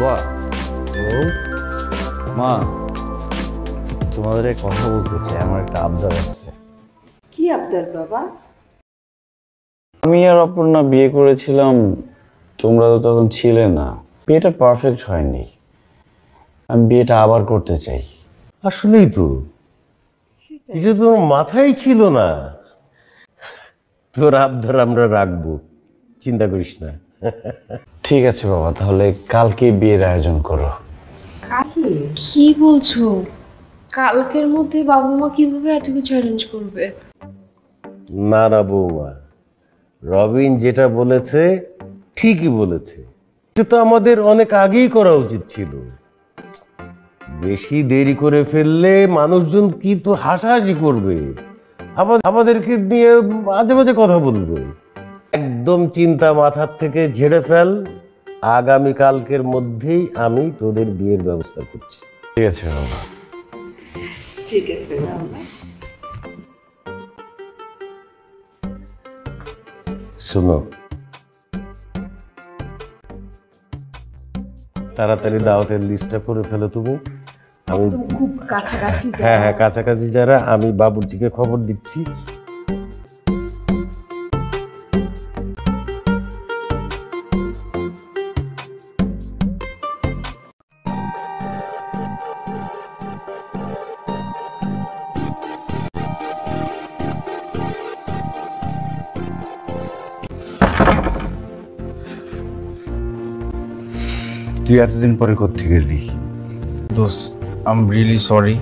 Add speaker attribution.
Speaker 1: বাবা, মা, তোমাদের কথা বলতে চাই, আমার একটা আবদার আছে।
Speaker 2: কি আবদার বাবা?
Speaker 1: আমি আর অপর্ণা বিয়ে করেছিলাম, তোমরা তো তখন ছিলে না, বিয়েটা পারফেক্ট হয়নি। আমি বিয়েটা আবার করতে চাই।
Speaker 3: আসলেই তো, এটা তো মাথায় ছিল না। তোর আবদার আমরা রাখবো, চিন্তা করিস না।
Speaker 1: ঠিক আছে বাবা, তাহলে কালকে বিয়ের আয়োজন করো।
Speaker 2: কাকে?
Speaker 4: কি বলছো? কালকের মধ্যে বাবা মা কিভাবে এত কিছু অ্যারেঞ্জ করবে?
Speaker 3: না না বৌমা, রবিন যেটা বলেছে ঠিকই বলেছে। এটা তো আমাদের অনেক আগেই করা উচিত ছিল। বেশি দেরি করে ফেললে মানুষজন কি তো হাসাহাসি করবে, আমাদেরকে নিয়ে মাঝে মাঝে কথা বলবে। একদম চিন্তা মাথার থেকে ঝেড়ে ফেল, আগামী কালকের মধ্যেই আমি তোদের বিয়ের ব্যবস্থা করছি।
Speaker 1: ঠিক আছে বাবা।
Speaker 2: ঠিক আছে বাবা।
Speaker 3: শোনো, তাড়াতাড়ি দাওয়াতের লিস্টটা করে ফেলো তুমি। আমি
Speaker 2: খুব কাছাকাছি
Speaker 3: হ্যাঁ হ্যাঁ, কাছাকাছি যারা, আমি বাবুর্চিকে খবর দিচ্ছি।
Speaker 1: তুই এতদিন পরে কোত্থেকে গেলি?
Speaker 5: দোস্ত, আই এম রিয়েলি সরি।